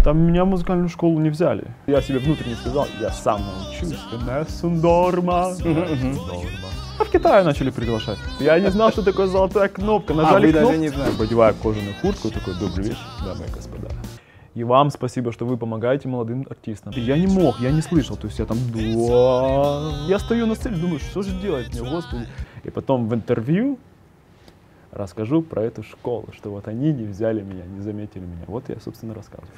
Там меня в музыкальную школу не взяли. Я себе внутренне сказал, я сам научусь. А в Китае начали приглашать. Я не знал, что такое золотая кнопка. Нажали кнопку. Даже не знали. Одеваю кожаную куртку, такой, добрый вечер, дамы и господа. И вам спасибо, что вы помогаете молодым артистам. И я не мог, я не слышал, то есть я там, я стою на сцене, думаю, что же делать мне, господи. И потом в интервью расскажу про эту школу, что вот они не взяли меня, не заметили меня. Вот я, собственно, рассказываю.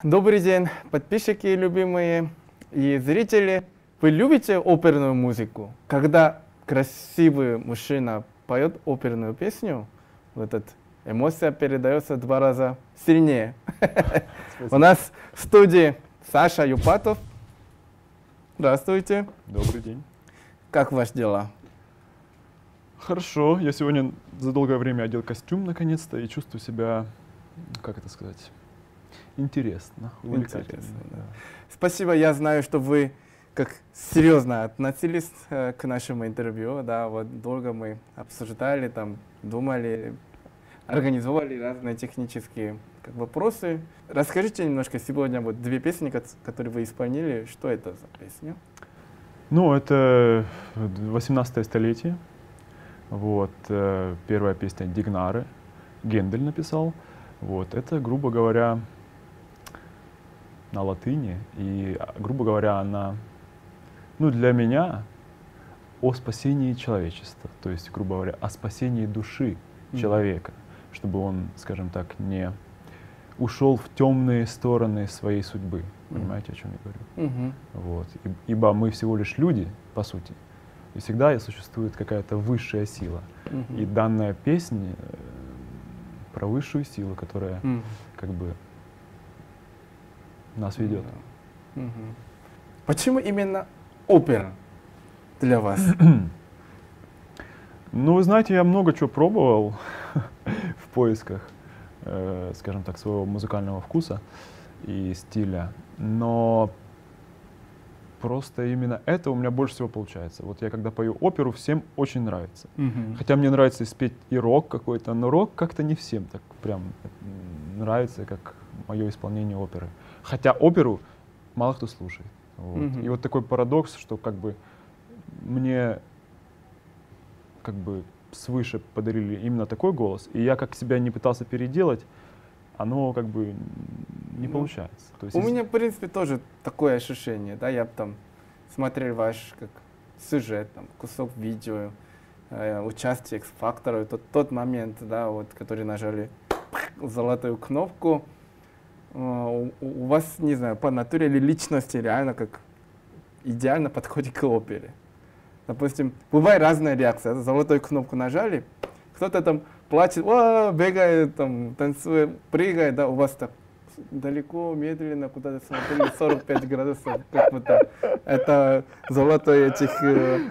Добрый день, подписчики любимые и зрители. Вы любите оперную музыку? Когда красивый мужчина поет оперную песню, вот эта эмоция передается 2 раза сильнее. У нас в студии Саша Юпатов. Здравствуйте. Добрый день. Как ваши дела? Хорошо, я сегодня за долгое время одел костюм наконец-то и чувствую себя, как это сказать, интересно, увлекательно. Да. Спасибо, я знаю, что вы как серьезно относились к нашему интервью, да, вот долго мы обсуждали, там, думали, организовали разные технические вопросы. Расскажите немножко сегодня вот 2 песни, которые вы исполнили, что это за песни? Ну, это 18 столетие. Вот, первая песня «Дигнары», Гендель написал. Вот, это, грубо говоря, на латыни, и, грубо говоря, она, ну, для меня о спасении человечества, то есть, грубо говоря, о спасении души человека, чтобы он, скажем так, не ушел в темные стороны своей судьбы. Понимаете, о чем я говорю? Вот. Ибо мы всего лишь люди, по сути, и всегда существует какая-то высшая сила. И данная песня про высшую силу, которая как бы нас ведет. Почему именно опера для вас? Ну, вы знаете, я много чего пробовал в поисках. скажем так, своего музыкального вкуса и стиля, но просто именно это у меня больше всего получается. Вот я когда пою оперу, всем очень нравится. Хотя мне нравится спеть и рок какой-то, но рок как-то не всем так прям нравится, как мое исполнение оперы. Хотя оперу мало кто слушает. Вот. И вот такой парадокс, что как бы мне как бы свыше подарили именно такой голос, и я как себя не пытался переделать, оно как бы не получается. То есть, у меня, в принципе, тоже такое ощущение, да, я там смотрел ваш как сюжет, там, кусок видео, участие X-Factor, тот момент, да, вот, который нажали золотую кнопку, у вас, не знаю, по натуре или личности реально как идеально подходит к опере. Допустим, бывает разная реакция, золотую кнопку нажали, кто-то там плачет, бегает, там, танцует, прыгает, да, у вас так далеко, медленно, куда-то смотрели, 45 градусов, как будто это золотое этих...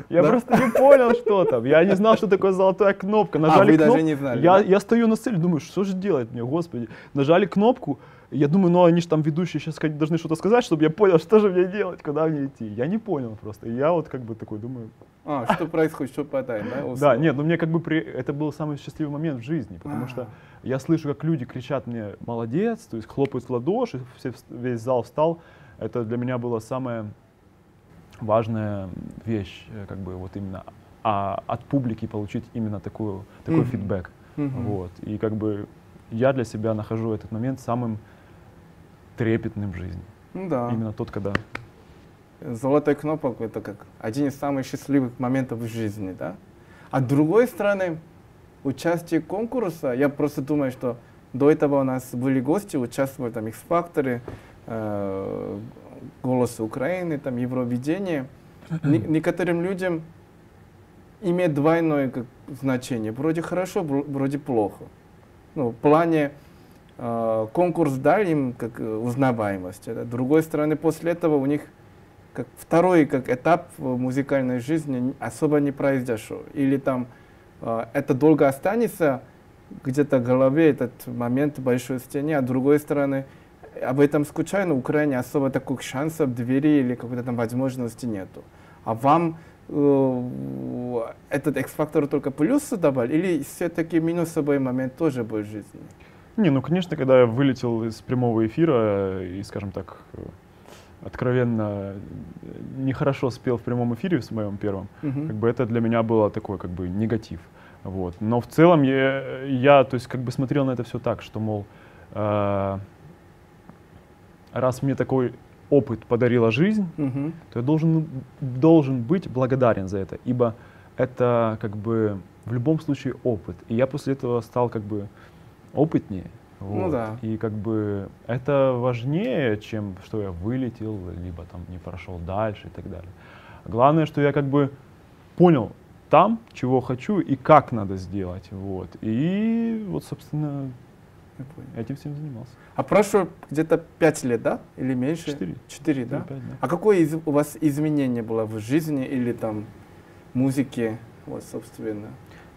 Я просто не понял, что там. Я не знал, что такое золотая кнопка. Нажали вы кнопку, даже не знали, я стою на сцене, думаю, что же делать мне, господи. Нажали кнопку, я думаю, ну они же там ведущие сейчас должны что-то сказать, чтобы я понял, что же мне делать, куда мне идти. Я не понял просто. И я вот как бы такой думаю... что происходит, что падает, да? Да, нет, но мне как бы это был самый счастливый момент в жизни, потому что я слышу, как люди кричат мне «молодец», то есть хлопают в ладоши, весь зал встал. Это для меня была самая важная вещь, как бы вот именно от публики получить именно такой фидбэк. Вот. И как бы я для себя нахожу этот момент самым трепетным в жизни. Да. Именно тот, когда... Золотая кнопка — это как один из самых счастливых моментов в жизни, да? А с другой стороны, участие конкурса, я просто думаю, что до этого у нас были гости, участвовали там X-Factor, Голос Украины, там Евровидение. Некоторым людям имеет двойное значение. Вроде хорошо, вроде плохо. Ну, в плане конкурс дал им как узнаваемость. С другой стороны, после этого у них как второй этап в музыкальной жизни особо не произошел. Или там это долго останется где-то в голове, этот момент в большой стене, а с другой стороны, об этом скучаю, но в Украине особо таких шансов, двери или какой-то там возможности нету. А вам этот X-Factor только плюсы добавил, или все-таки минусовый момент тоже был в жизни? Не, ну конечно, когда я вылетел из прямого эфира и, скажем так, откровенно нехорошо спел в прямом эфире в моем первом, как бы это для меня было такой как бы негатив. Вот. Но в целом я то есть как бы смотрел на это все так, что, мол, раз мне такой опыт подарила жизнь, то я должен быть благодарен за это, ибо это как бы в любом случае опыт. И я после этого стал как бы опытнее. Вот. Ну да. И как бы это важнее, чем что я вылетел, либо там не прошел дальше и так далее. Главное, что я как бы понял там, чего хочу и как надо сделать. Вот. И вот, собственно, этим всем занимался. А прошло где-то 5 лет, да? Или меньше? 4, да? 5, да. А какое у вас изменение было в жизни или там музыке, вот, собственно?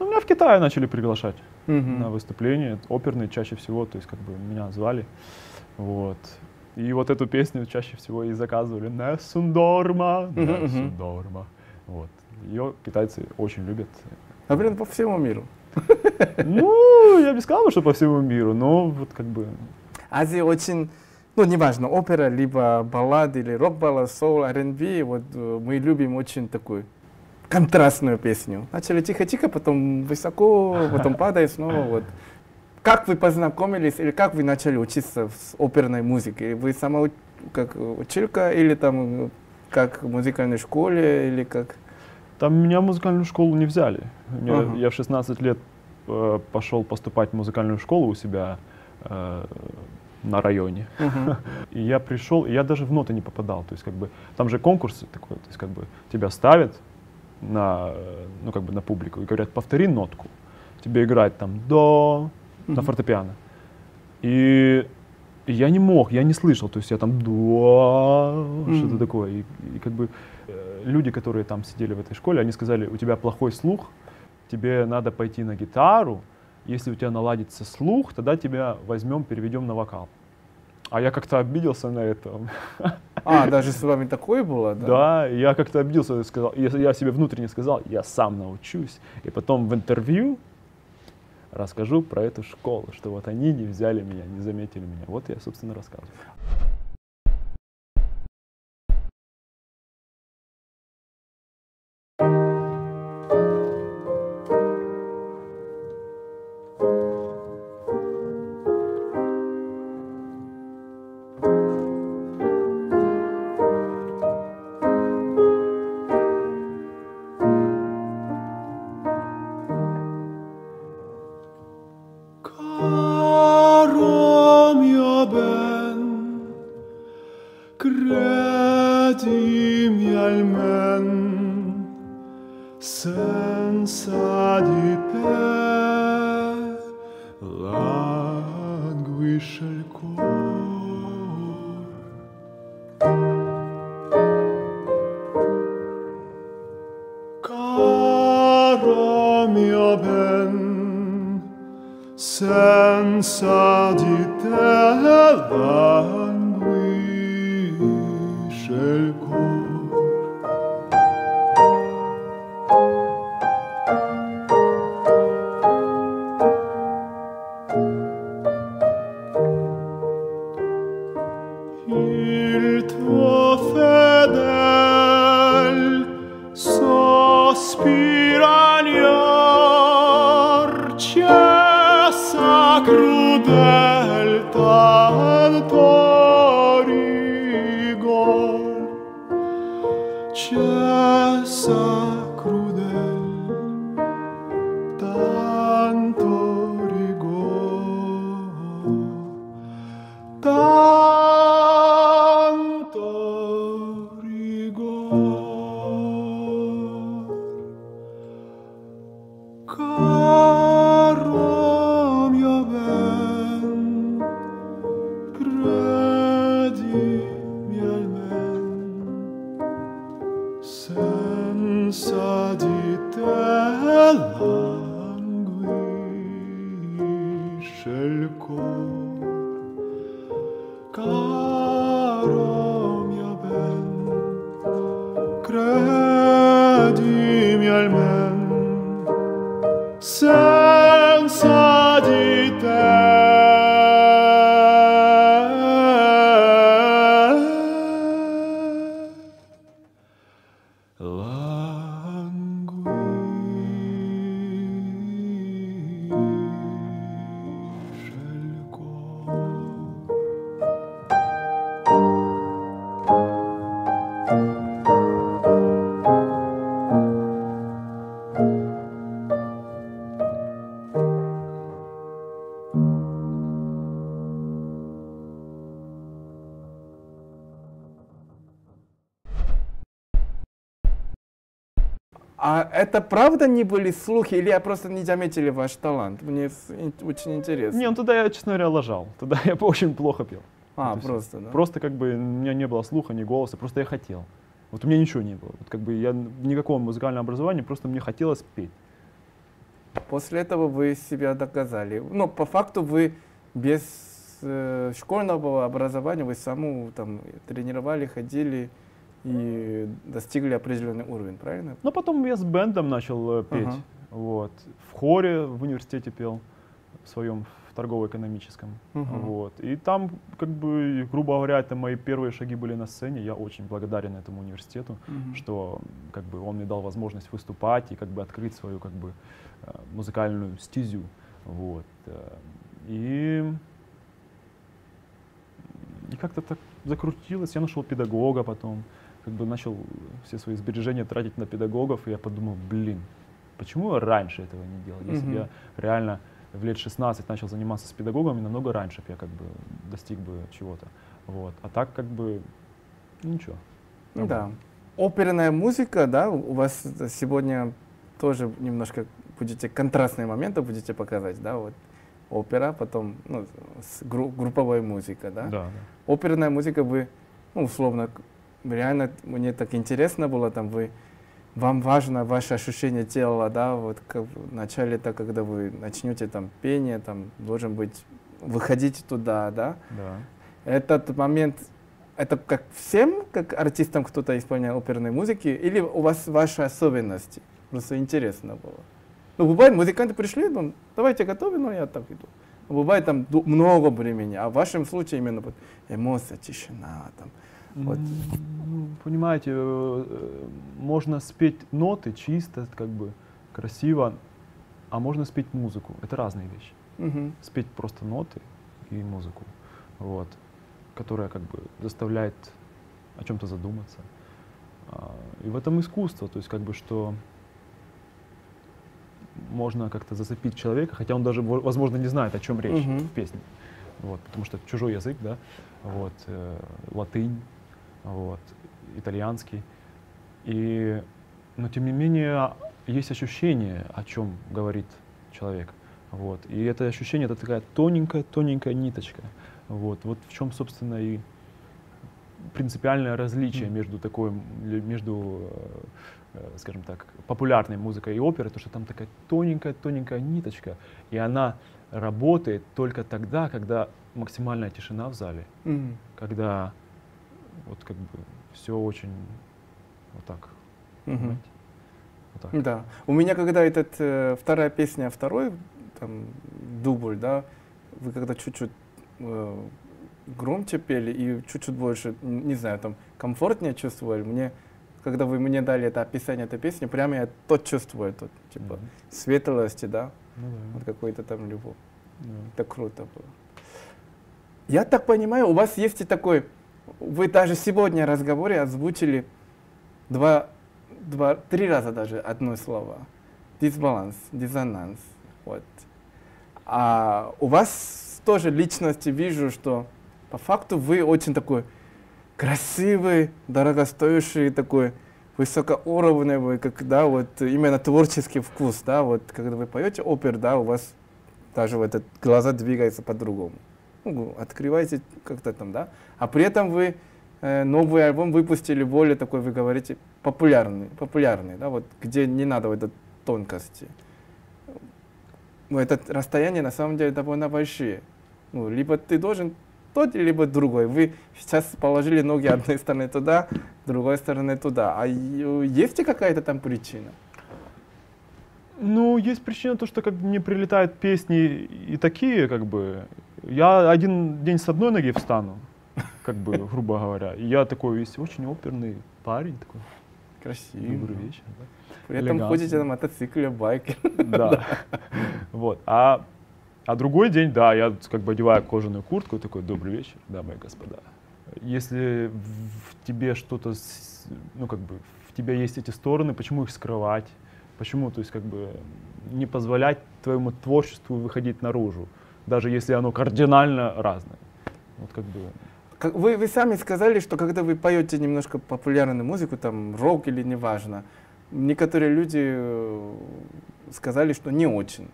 Ну, меня в Китае начали приглашать на выступления, оперные чаще всего, то есть как бы меня звали. Вот. И вот эту песню чаще всего и заказывали. «Nessun dorma», «Nessun dorma». Вот. Ее китайцы очень любят. А, блин, по всему миру. Ну, я бы не сказал, что по всему миру, но вот как бы... Азия очень, ну, неважно, опера, либо баллады, или рок-баллад, соул, R&B, вот мы любим очень такую контрастную песню. Начали тихо-тихо, потом высоко, потом падает снова, вот. Как вы познакомились, или как вы начали учиться с оперной музыкой? Вы сама как училка, или там как в музыкальной школе, или как? Там меня в музыкальную школу не взяли. Я в 16 лет пошел поступать в музыкальную школу у себя на районе. И я пришел, и я даже в ноты не попадал. То есть как бы там же конкурс такой, то есть как бы тебя ставят на, ну, как бы на публику и говорят, повтори нотку. Тебе играть там до на фортепиано. И я не мог, я не слышал, то есть я там что-то такое. И как бы люди, которые там сидели в этой школе, они сказали, у тебя плохой слух, тебе надо пойти на гитару, если у тебя наладится слух, тогда тебя возьмем, переведем на вокал. А я как-то обиделся на это. А, даже с вами такое было, да? Да, я как-то обиделся и сказал, я себе внутренне сказал, я сам научусь. И потом в интервью расскажу про эту школу, что вот они не взяли меня, не заметили меня. Вот я, собственно, рассказываю. Senza di te languisce il cuore. Caro mio ben, senza di te languisce il cuore. Il tuo fedel sospira agnor, cessa crudel tanto rigor, cessa crudel tanto rigor, tanto rigor. Caro mio ben, credimi almen, senza di te languisce il cor. Caro mio ben, credimi almen, senza di te languisce il cuore. А это правда не были слухи, или я просто не заметили ваш талант? Мне очень интересно. Не, ну тогда я, честно говоря, лажал. Тогда я очень плохо пел. А, Вот и всё. просто, да? Просто как бы у меня не было слуха, ни голоса, просто я хотел. Вот у меня ничего не было. Вот как бы я никакого музыкального образования, просто мне хотелось петь. После этого вы себя доказали. Ну, по факту вы без школьного образования, вы саму там тренировали, ходили и достигли определенный уровень, правильно? Но потом я с бэндом начал петь. Ага. Вот. В хоре в университете пел, в своем в торгово-экономическом. Мгм. Вот. И там, как бы, грубо говоря, это мои первые шаги были на сцене. Я очень благодарен этому университету, Мгм. что как бы, он мне дал возможность выступать и как бы, открыть свою как бы, музыкальную стезю. Вот. И как-то так закрутилось. Я нашел педагога потом, как бы начал все свои сбережения тратить на педагогов, и я подумал, блин, почему я раньше этого не делал? Если бы я реально в лет 16 начал заниматься с педагогами, намного раньше бы я как бы достиг бы чего-то. Вот. А так как бы ничего. Ну да. Нормально. Оперная музыка, да, у вас сегодня тоже немножко будете контрастные моменты будете показать, да, вот опера, потом ну, групповая музыка, да? Да, да. Оперная музыка вы, ну, условно, реально мне так интересно было, там вы вам важно ваше ощущение тела, да, вот как в начале-то, когда вы начнете там пение, там должен быть, выходить туда, да. Да. Этот момент, это как всем, как артистам кто-то исполняет оперной музыки, или у вас ваши особенности? Просто интересно было. Ну, бывает, музыканты пришли, ну, давайте готовим, но я так иду. Бывает там много времени, а в вашем случае именно вот эмоция, тишина, там, вот. Ну, понимаете, можно спеть ноты чисто, как бы красиво, а можно спеть музыку. Это разные вещи. Мгм. Спеть просто ноты и музыку, вот, которая как бы заставляет о чем-то задуматься. И в этом искусство, то есть как бы что можно как-то зацепить человека, хотя он даже, возможно, не знает, о чем речь Мгм. в песне, вот, потому что чужой язык, да, вот, латынь, вот, итальянский, но тем не менее есть ощущение, о чем говорит человек, вот, и это ощущение, это такая тоненькая ниточка, вот в чем, собственно, и принципиальное различие между скажем так, популярной музыкой и оперой, то что там такая тоненькая ниточка, и она работает только тогда, когда максимальная тишина в зале, Мгм. когда вот как бы все очень вот так, Мгм. понимаете? Вот так. Да. У меня когда вторая песня, второй там дубль, да, вы когда чуть-чуть громче пели и чуть-чуть больше, не знаю, там комфортнее чувствовали. Мне, когда вы мне дали это описание этой песни, прямо я тот чувствую, тот, типа, Мгм. светлости, да, Ну да, вот какой-то там любовь. да. Это круто было. Я так понимаю, у вас есть и такой, вы даже сегодня в разговоре озвучили три раза даже одно слово. Дисбаланс, диссонанс. Вот. А у вас тоже личности вижу, что по факту вы очень такой красивый, дорогостоящий, такой высокоуровневый, как, да, вот именно творческий вкус, да, вот когда вы поете опер, да, у вас даже вот этот глаза двигаются по-другому. Ну, открываете как-то там, да, а при этом вы новый альбом выпустили более такой, вы говорите, популярный, да, вот где не надо вот этой тонкости. Ну, это расстояние на самом деле довольно большие. Ну, либо ты должен тот, либо другой. Вы сейчас положили ноги одной стороны туда, другой стороны туда. А есть ли какая-то там причина? Ну, есть причина то, что как бы мне прилетают песни и такие, как бы, я один день с одной ноги встану, как бы, грубо говоря, и я такой весь очень оперный парень, такой, Красиво. добрый вечер, да. При этом элегантно. ходите на мотоцикле, байке. Да. Вот. А другой день, да, я как бы одеваю кожаную куртку, такой, добрый вечер, дамы и господа. Если в тебе что-то, ну как бы, в тебе есть эти стороны, почему их скрывать? Почему, то есть как бы не позволять твоему творчеству выходить наружу, даже если оно кардинально разное? Вот как бы. Вы сами сказали, что когда вы поете немножко популярную музыку, там рок или неважно, некоторые люди сказали, что не очень,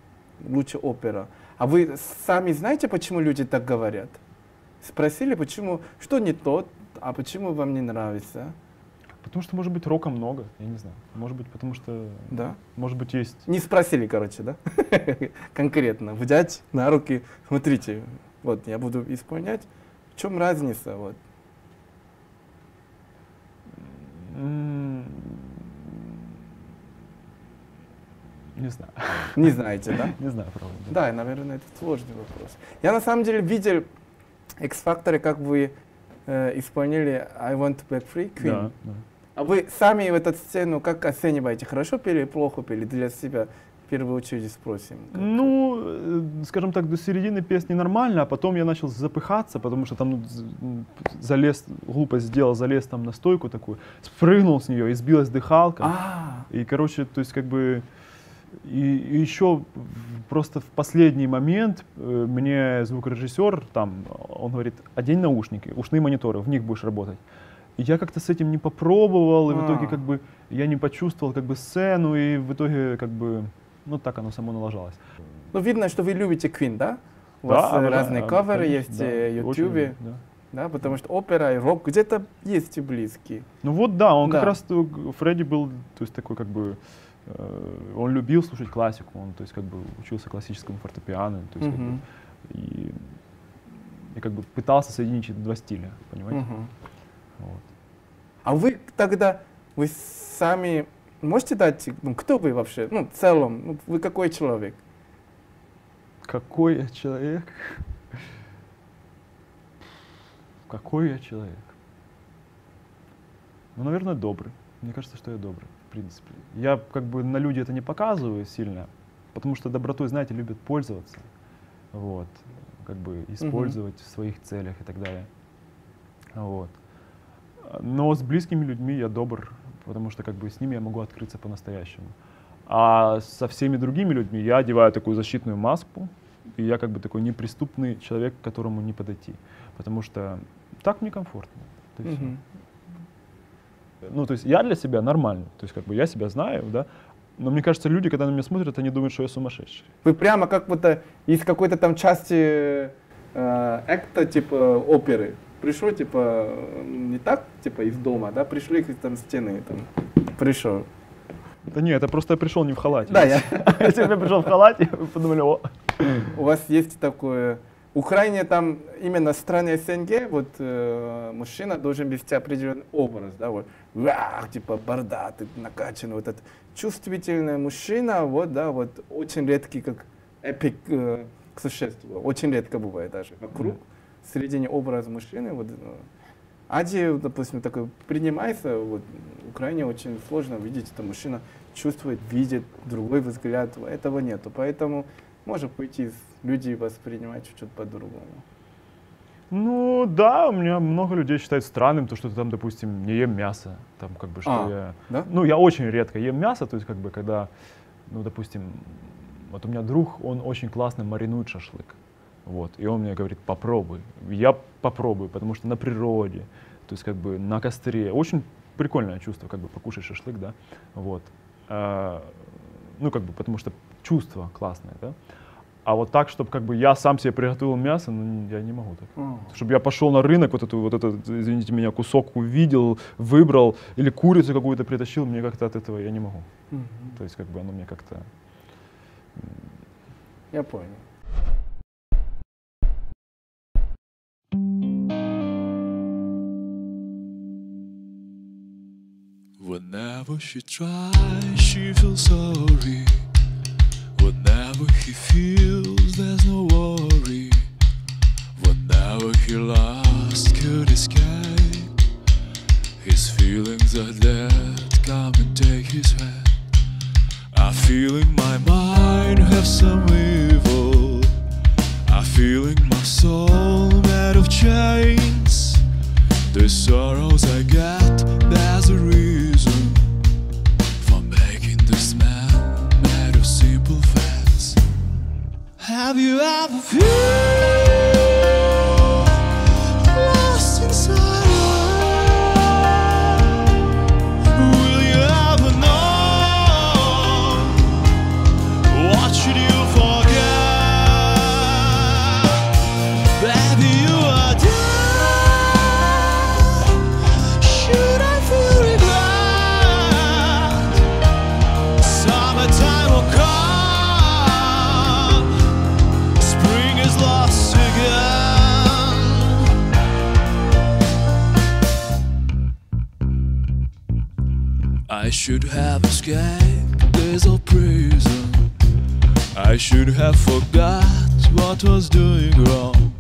лучше опера. А вы сами знаете, почему люди так говорят? Спросили, почему, что не то, а почему вам не нравится? Потому что, может быть, рока много, я не знаю. Может быть, потому что, Да? может быть, есть. Не спросили, короче, да? Конкретно. Взять на руки, смотрите, вот я буду исполнять. В чем разница? Вот. Не знаю. Не знаете, да? Не знаю, правда. Да, наверное, это сложный вопрос. Я на самом деле видел X-Factor, как вы исполнили I Want to Break Free, Queen. Да, да. А вы сами в эту сцену как оцениваете? Хорошо пели, плохо пели? Для себя в первую очередь спросим. Ну, скажем так, до середины песни нормально, а потом я начал запыхаться, потому что там залез, глупость сделал, залез там на стойку такую, спрыгнул с нее, и сбилась дыхалка. И, короче, то есть как бы... И еще просто в последний момент мне звукорежиссер там, он говорит, одень наушники, ушные мониторы, в них будешь работать. И я как-то с этим не попробовал, и в итоге как бы я не почувствовал как бы сцену, и в итоге как бы, ну так оно само налажалось. Ну, видно, что вы любите Queen, да? У Да, вас разные каверы конечно, есть да, в очень YouTube. люблю, да. да, потому что опера и рок где-то есть и близкие. Ну вот да, он Да. как раз, Фредди был, то есть такой как бы, он любил слушать классику, он, то есть как бы учился классическому фортепиано, то есть как бы, Мгм. и как бы пытался соединить эти два стиля, понимаете? Мгм. Вот. А вы тогда, вы сами можете дать, ну, кто вы вообще, ну, в целом, ну, вы какой человек? Какой я человек? Какой я человек? Ну, наверное, добрый. Мне кажется, что я добрый, в принципе. Я как бы на люди это не показываю сильно, потому что добротой, знаете, любят пользоваться. Вот. Как бы использовать в своих целях и так далее. Вот. Но с близкими людьми я добр, потому что как бы с ними я могу открыться по-настоящему. А со всеми другими людьми я одеваю такую защитную маску, и я как бы такой неприступный человек, к которому не подойти. Потому что так мне комфортно. То есть, Мгм. ну, то есть я для себя нормальный. То есть как бы я себя знаю, да. Но мне кажется, люди, когда на меня смотрят, они думают, что я сумасшедший. Вы прямо как будто из какой-то там части акта, типа, оперы. Пришел, типа, не так, типа, из дома, да, пришли из там стены, там, пришел. Да нет, это просто я пришел не в халате. Да, я. Если бы я пришел в халате, вы подумали, о. У вас есть такое... В Украине там именно в стране СНГ вот мужчина должен вести определенный образ, да, вот, типа бородатый, накачанный, вот этот чувствительный мужчина, вот, да, вот очень редкий, как эпик существо, очень редко бывает даже вокруг, в середине образа мужчины, вот, Азия, допустим, такой принимается, вот, в Украине очень сложно видеть, что мужчина чувствует, видит другой взгляд, этого нету, поэтому может пойти люди воспринимать чуть-чуть по-другому. Ну да, у меня много людей считают странным то, что ты там, допустим, не ем мясо. Там как бы что я. Да? Ну, я очень редко ем мясо, то есть, как бы, когда, ну, допустим, вот у меня друг, он очень классно маринует шашлык. Вот. И он мне говорит, попробуй. Я попробую, потому что на природе, то есть, как бы на костре. Очень прикольное чувство, как бы покушать шашлык, да. Вот. Ну, как бы, потому что чувство классное, да. А вот так, чтобы как бы я сам себе приготовил мясо, ну, я не могу так. Чтобы я пошел на рынок, вот этот, извините меня, кусок увидел, выбрал, или курицу какую-то притащил, мне как-то от этого я не могу. То есть как бы оно мне как-то... Я понял. Whenever she tries, she feels sorry. Whenever he feels there's no worry. Whenever he lost could escape, his feelings are dead, come and take his hand. I feel in my mind have some evil. I feel in my soul made of chains. The sorrows I get, there's a reason for making this man made of simple facts. Have you ever felt lost inside? Will you ever know? What should you forget? Baby, you are dead. Should I feel regret? Summertime will come. Spring is lost again. I should have escaped this old prison. I should have forgot what was doing wrong.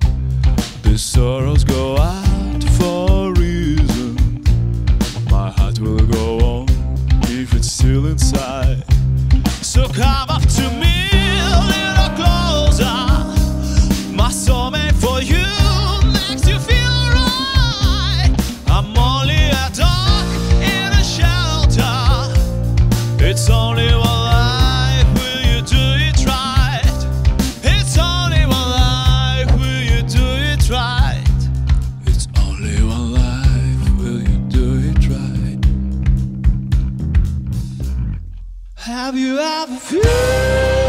These sorrows go out for a reason. My heart will go on if it's still inside. So come up to me a little closer. My soul made for you makes you feel right. I'm only a dog in a shelter. It's only one life, will you do it right? It's only one life, will you do it right? It's only one life, will you do it right? Have you ever felt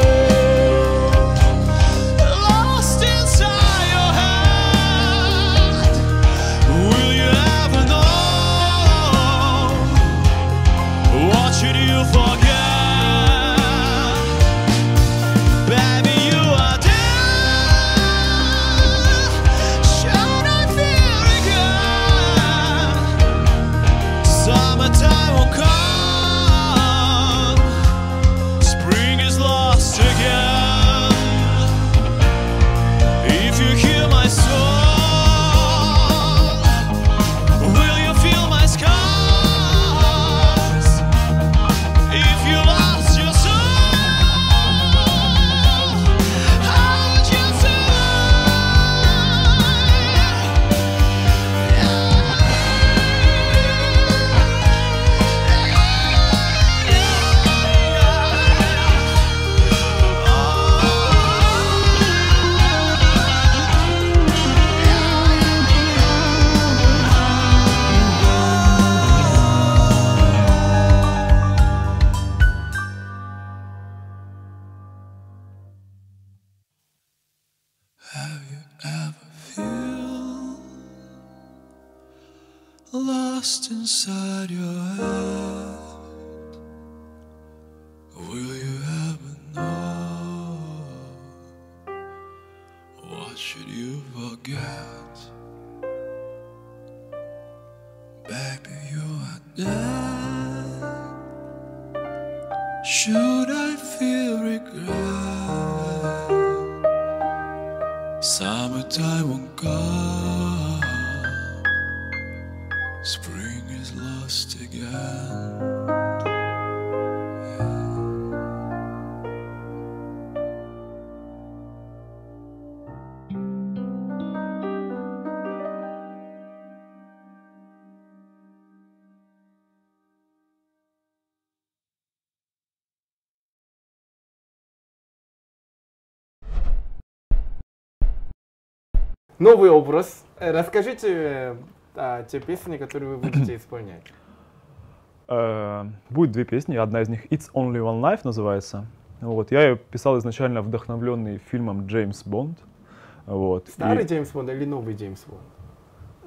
lost inside your head. Will you ever know? What should you forget? Baby, you are dead. Should I feel regret? Summertime won't come. Spring is lost again. Новый образ. Расскажите о те песни, которые вы будете исполнять. Будет две песни, одна из них «It's Only One Life» называется. Вот. Я ее писал изначально вдохновленный фильмом «Джеймс Бонд». Вот. Старый Джеймс Бонд или новый Джеймс Бонд?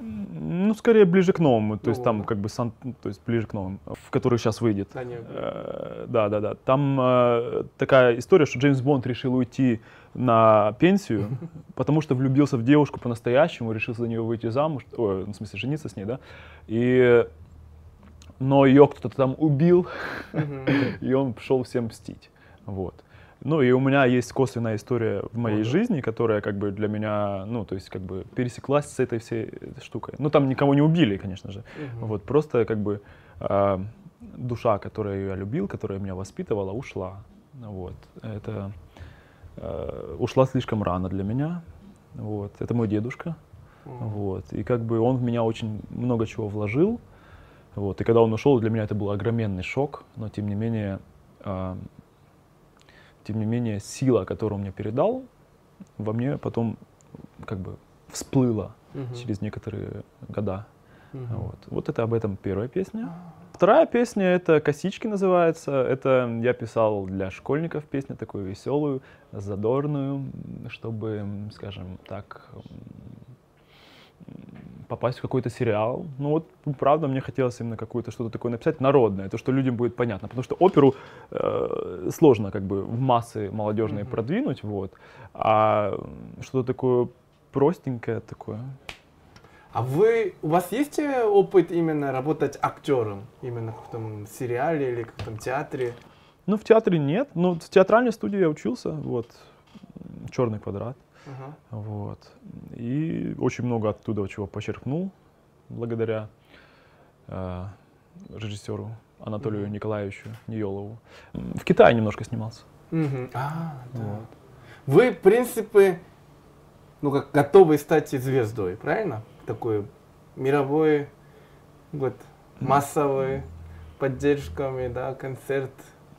Ну, скорее ближе к новому, то есть там как бы то есть ближе к новому, в который сейчас выйдет. Да. Там такая история, что Джеймс Бонд решил уйти на пенсию, потому что влюбился в девушку по-настоящему, решил за нее выйти замуж, в смысле жениться с ней, да, но ее кто-то там убил, и он пошел всем мстить, вот. Ну и у меня есть косвенная история в моей жизни, которая как бы для меня, ну то есть как бы пересеклась с этой всей штукой. Ну там никого не убили, конечно же, вот просто как бы душа, которую я любил, которая меня воспитывала, ушла, вот. Это ушла слишком рано для меня, вот. Это мой дедушка, вот. И как бы он в меня очень много чего вложил, вот. И когда он ушел, для меня это был огроменный шок, но тем не менее сила, которую он мне передал, во мне потом как бы всплыла через некоторые года. Вот это об этом первая песня. Вторая песня — это «Косички» называется. Это я писал для школьников песню такую веселую, задорную, чтобы, скажем так, попасть в какой-то сериал. Ну вот, правда, мне хотелось именно какое-то что-то такое написать народное, то, что людям будет понятно. Потому что оперу сложно как бы в массы молодежные продвинуть, вот. А что-то такое простенькое такое. А у вас есть опыт именно работать актером? Именно в том сериале или в том театре? Ну, в театре нет. Ну, в театральной студии я учился, вот, «Черный квадрат». Вот. И очень много оттуда чего почерпнул, благодаря режиссеру Анатолию Николаевичу Ниелову. В Китае немножко снимался. Да. Вы, в принципе, как готовы стать звездой, правильно? Такой мировой, вот, массовой поддержками, да, концерт.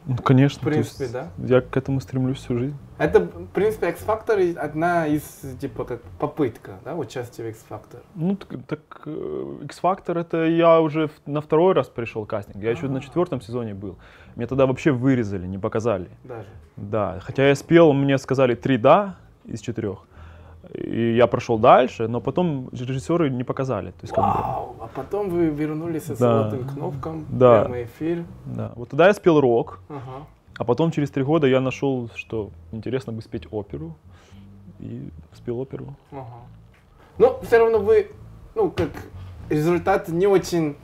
Ну, конечно. В принципе, да? Я к этому стремлюсь всю жизнь. Это, в принципе, X-Factor одна из, типа, как попытка, да, участия в X-Factor. Ну, так X-Factor это я уже на второй раз пришел кастинг. Я еще на 4-м сезоне был. Меня тогда вообще вырезали, не показали. Даже? Да. Хотя я спел, мне сказали 3 «да» из 4. И я прошел дальше, но потом режиссеры не показали. То есть, Вау! А потом вы вернулись со золотым кнопком, да. прямой эфир. Да. Вот тогда я спел рок, а потом через 3 года я нашел, что интересно бы спеть оперу, и спел оперу. Но все равно вы, как результат не очень...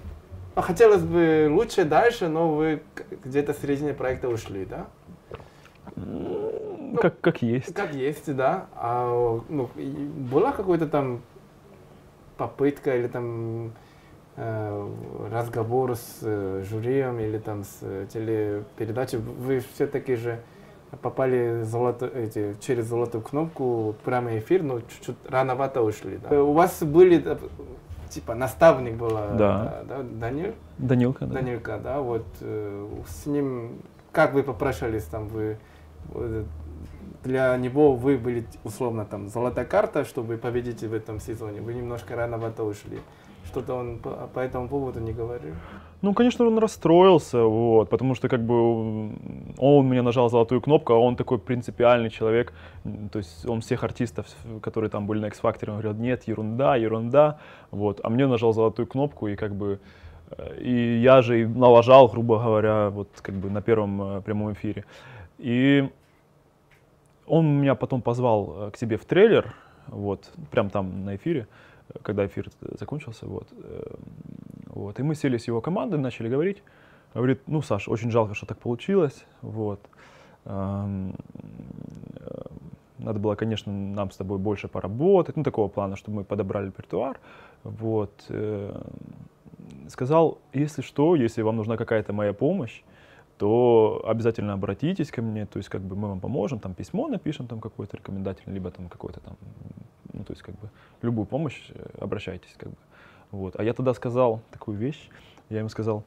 Хотелось бы лучше дальше, но вы где-то в середине проекта ушли, да? Как есть. Как есть, да. Была какая-то там попытка или там разговор с жюрием или там с телепередачей? Вы все-таки же попали через золотую кнопку в прямой эфир, но чуть-чуть рановато ушли. Да? У вас были, типа, наставник была, да. Данилка, да. Данилка, да. Вот с ним, как вы попрощались там, вы для него вы были условно там золотая карта, чтобы победить в этом сезоне. Вы немножко рановато ушли. Что-то он по этому поводу не говорил? Ну, конечно, он расстроился, вот, потому что как бы он мне нажал золотую кнопку, а он такой принципиальный человек, то есть он всех артистов, которые там были на X-Factor, он говорил, нет, ерунда, ерунда, вот, а мне нажал золотую кнопку, и как бы, и я же и налажал, грубо говоря, вот как бы на первом прямом эфире. И он меня потом позвал к себе в трейлер, вот, прям там на эфире, когда эфир закончился, вот, и мы сели с его командой, начали говорить, говорит, ну, Саш, очень жалко, что так получилось, вот, надо было, конечно, нам с тобой больше поработать, ну, такого плана, чтобы мы подобрали репертуар, вот, сказал, если что, если вам нужна какая-то моя помощь, то обязательно обратитесь ко мне, то есть как бы мы вам поможем, там письмо напишем, там какое-то рекомендательное, либо там какой-то там, ну то есть как бы любую помощь обращайтесь, как бы. Вот. А я тогда сказал такую вещь, я ему сказал,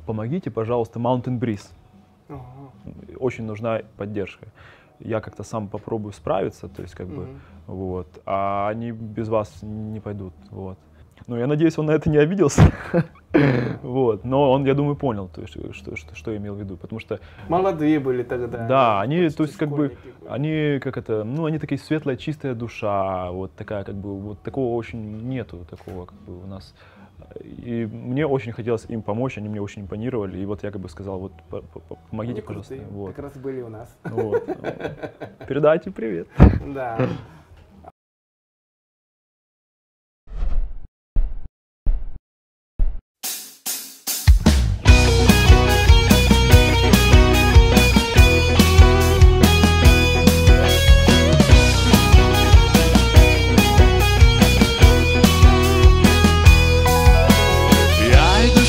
помогите, пожалуйста, Mountain Breeze. Очень нужна поддержка. Я как-то сам попробую справиться, то есть как бы, вот, а они без вас не пойдут, вот. Ну, я надеюсь, он на это не обиделся, вот, но он, я думаю, понял, то есть, что я имел в виду, потому что... Молодые были тогда. Да, они, то есть, как бы, они, как это, ну, они такие светлая, чистая душа, вот такая, как бы, вот такого очень нету, такого, как бы, у нас. И мне очень хотелось им помочь, они мне очень импонировали, и вот я, как бы, сказал, вот, помогите, пожалуйста. Вот. Как раз были у нас. Вот. Передайте привет. Да.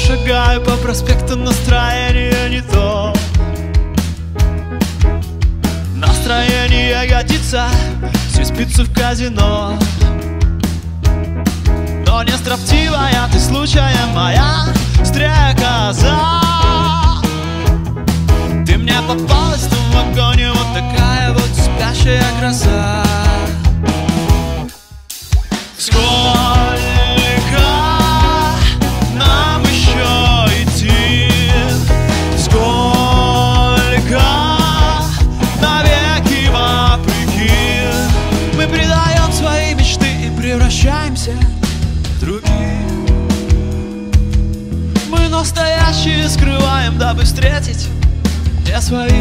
Шагаю по проспекту, настроение не то. Настроение годится, все спится в казино. Но не строптивая ты случаем моя стрекоза. Ты мне попалась в том вагоне, вот такая вот спящая краса. Превращаемся в других. Мы настоящие скрываем, дабы встретить не своих.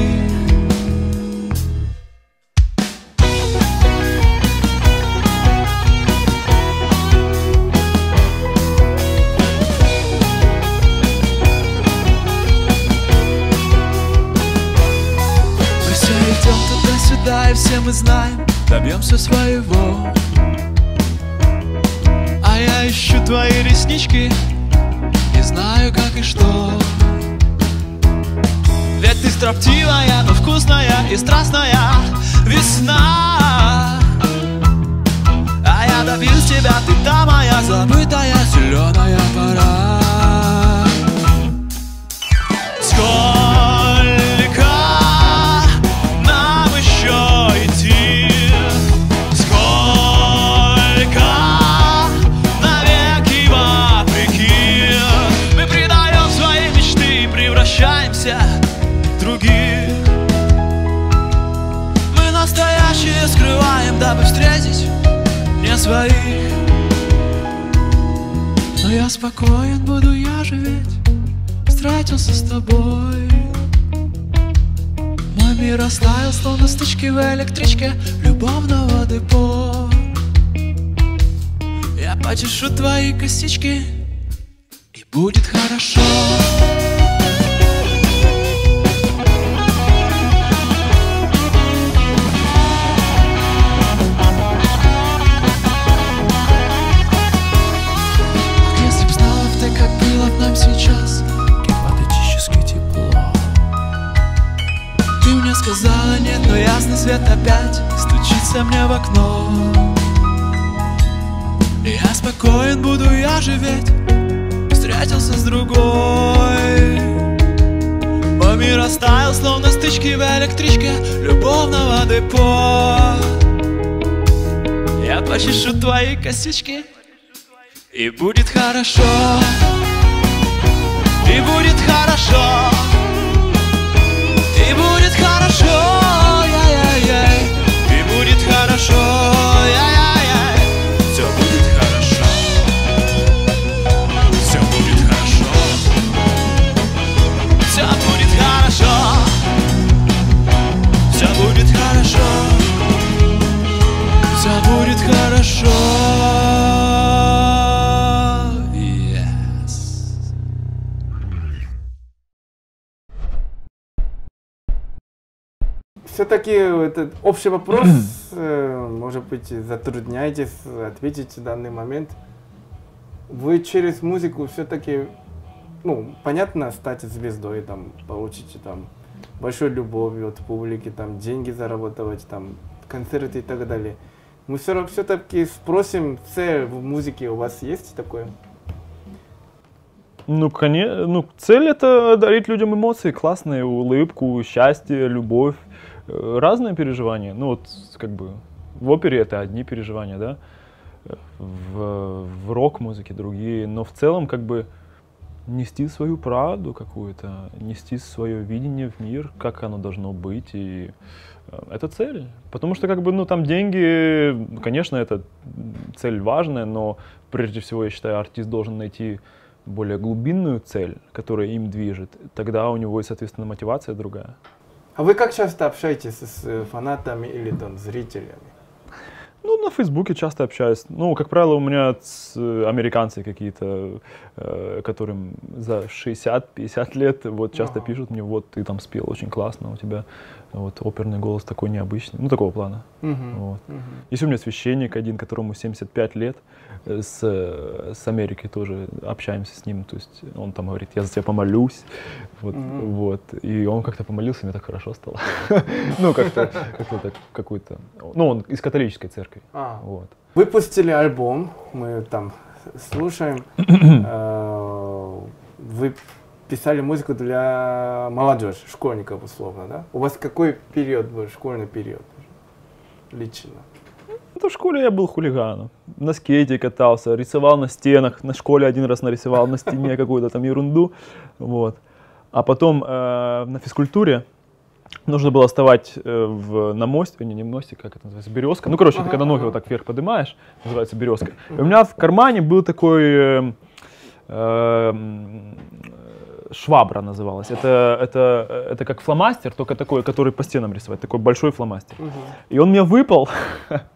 Мы все идем туда-сюда, и все мы знаем, добьемся своего. Я ищу твои реснички, не знаю как и что. Ведь ты строптивая, но вкусная и страстная весна. А я добьюсь тебя, ты та моя забытая зеленая пора. Сколько нам еще идти? Превращаемся в других. Мы настоящие скрываем, дабы встретить не своих. Но я спокоен, буду я же ведь встретился с тобой. Мой мир растаял, словно стычки в электричке любовного депо. Я почешу твои косички, и будет хорошо. Сейчас гипотетически тепло. Ты мне сказала нет, но ясный свет опять стучится мне в окно. И я спокоен, буду я же ведь встретился с другой. Мой мир растаял, словно стычки в электричке любовного депо. Я почешу твои косички, и будет хорошо, и будет хорошо, и будет хорошо, яй-яй-яй, и будет хорошо, яй-яй-яй, все будет хорошо, все будет хорошо, все будет хорошо, все будет хорошо, все будет хорошо. Все-таки этот общий вопрос, может быть, затрудняетесь ответить в данный момент. Вы через музыку все-таки, ну, понятно, стать звездой, там, получите там большую любовь от публики, там, деньги заработать, там, концерты и так далее. Мы все-таки спросим, цель в музыке у вас есть такое? Ну, конечно, ну, цель это дарить людям эмоции, классные, улыбку, счастье, любовь, разные переживания. Ну, вот, как бы, в опере это одни переживания, да, в рок-музыке другие, но в целом, как бы, нести свою правду какую-то, нести свое видение в мир, как оно должно быть, и это цель. Потому что, как бы, ну, там деньги, конечно, это цель важная, но прежде всего, я считаю, артист должен найти более глубинную цель, которая им движет. Тогда у него и, соответственно, мотивация другая. А вы как часто общаетесь с фанатами или там зрителями? Ну, на Фейсбуке часто общаюсь. Ну, как правило, у меня американцы какие-то, которым за 60-50 лет, вот, часто пишут мне, вот, ты там спел очень классно, у тебя вот оперный голос такой необычный, ну, такого плана. Вот. Есть у меня священник один, которому 75 лет, с Америки тоже общаемся с ним, то есть он там говорит, я за тебя помолюсь, вот, вот, и он как-то помолился, мне так хорошо стало. Ну, как-то какой-то, ну, он из католической церкви. Вот. Выпустили альбом, мы там слушаем. Вы писали музыку для молодежи, школьников условно, да? У вас какой период был, школьный период лично? В школе я был хулиганом. На скейте катался, рисовал на стенах. На школе один раз нарисовал на стене какую-то там ерунду. Вот. А потом на физкультуре нужно было вставать на мостик, не мостик, как это называется, березка. Ну, короче, ты когда ноги вот так вверх поднимаешь, называется березка. И у меня в кармане был такой швабра называлась. Это как фломастер, только такой, который по стенам рисовать, такой большой фломастер. И он мне выпал.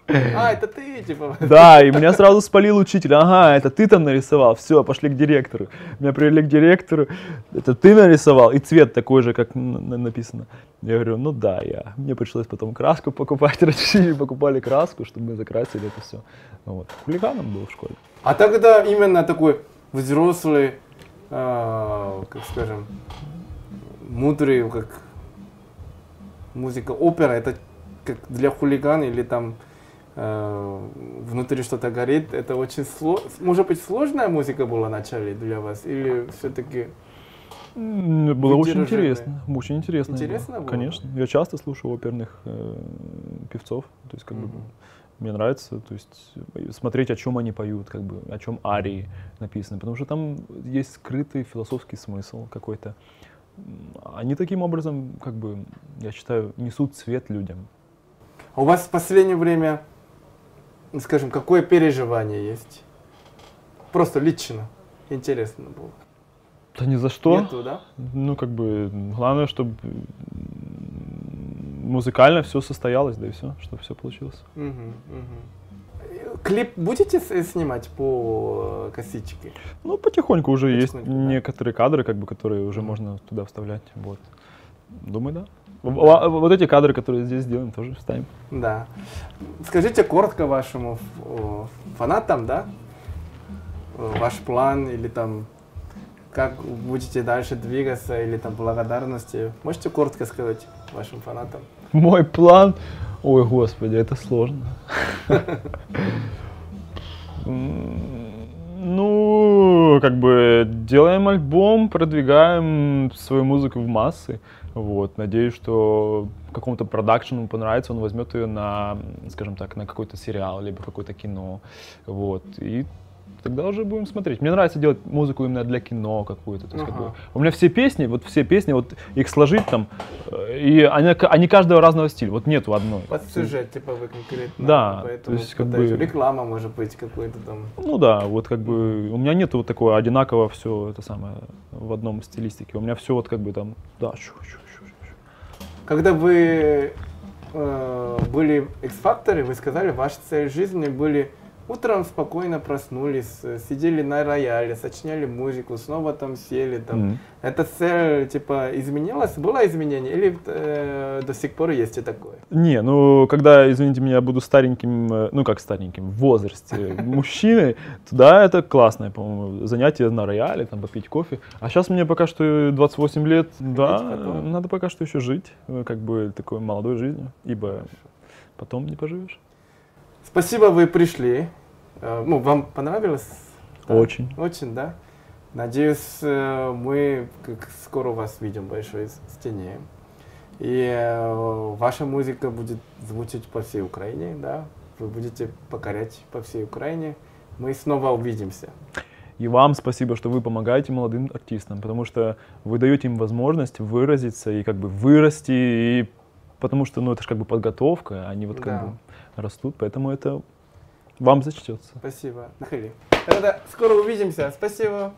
А, это ты, типа? Да, и меня сразу спалил учитель. Ага, это ты там нарисовал. Все, пошли к директору. Меня привели к директору. Это ты нарисовал. И цвет такой же, как написано. Я говорю, ну да, я. Мне пришлось потом краску покупать. Родители покупали краску, чтобы мы закрасили это все. Вот. Хулиганом был в школе. А тогда именно такой взрослый, как скажем, мудрый, как музыка, опера, это как для хулигана или там внутри что-то горит, это очень сложно. Может быть, сложная музыка была в начале для вас, или все-таки было очень интересно. Очень интересно. Интересно было? Конечно. Я часто слушаю оперных певцов. То есть, как бы, мне нравится, то есть, смотреть, о чем они поют, как бы, о чем арии написаны, потому что там есть скрытый философский смысл какой-то. Они таким образом, как бы, я считаю, несут свет людям. А у вас в последнее время, скажем, какое переживание есть? Просто лично интересно было. Да ни за что. Нету, да? Ну, как бы, главное, чтобы музыкально все состоялось, да и все, чтобы все получилось. Клип будете снимать по косичке? Ну, потихоньку уже есть Да? некоторые кадры, как бы, которые уже можно туда вставлять. Вот. Думаю, да. Вот эти кадры, которые здесь сделаем, тоже вставим. Да. Скажите коротко вашему фанатам, да? Ваш план или там как будете дальше двигаться или там благодарности. Можете коротко сказать вашим фанатам? Мой план? Ой, господи, это сложно. Ну, как бы делаем альбом, продвигаем свою музыку в массы. Вот. Надеюсь, что какому-то продакшену понравится, он возьмет ее на, скажем так, на какой-то сериал, либо какое-то кино. Вот. И тогда уже будем смотреть. Мне нравится делать музыку именно для кино какую-то. То есть, как бы, у меня все песни, вот их сложить там, и они каждого разного стиля. Вот нету одной. Под сюжет, типа вы конкретно. Да, Поэтому то есть как бы реклама может быть какой-то там. Ну да, вот как бы у меня нету вот такого одинаково все это самое в одном стилистике. У меня все вот как бы там, да, Когда вы были X-Factor, вы сказали, ваша цель жизни были утром спокойно проснулись, сидели на рояле, сочиняли музыку, снова там сели. Там. Эта цель типа изменилась? Было изменение или до сих пор есть и такое? Не, ну когда, извините меня, буду стареньким, ну как стареньким, в возрасте мужчиной, то да, это классное, по-моему, занятие на рояле, там попить кофе. А сейчас мне пока что 28 лет, да, надо пока что еще жить, как бы такой молодой жизнью, ибо потом не поживешь. Спасибо, вы пришли. Ну, вам понравилось? Очень. Очень, да? Надеюсь, мы скоро вас видим в большой стене. И ваша музыка будет звучать по всей Украине, да? Вы будете покорять по всей Украине. Мы снова увидимся. И вам спасибо, что вы помогаете молодым артистам, потому что вы даете им возможность выразиться и как бы вырасти, и потому что, ну, это же как бы подготовка, они вот как бы растут, поэтому это вам зачтется. Спасибо. Тогда скоро увидимся. Спасибо.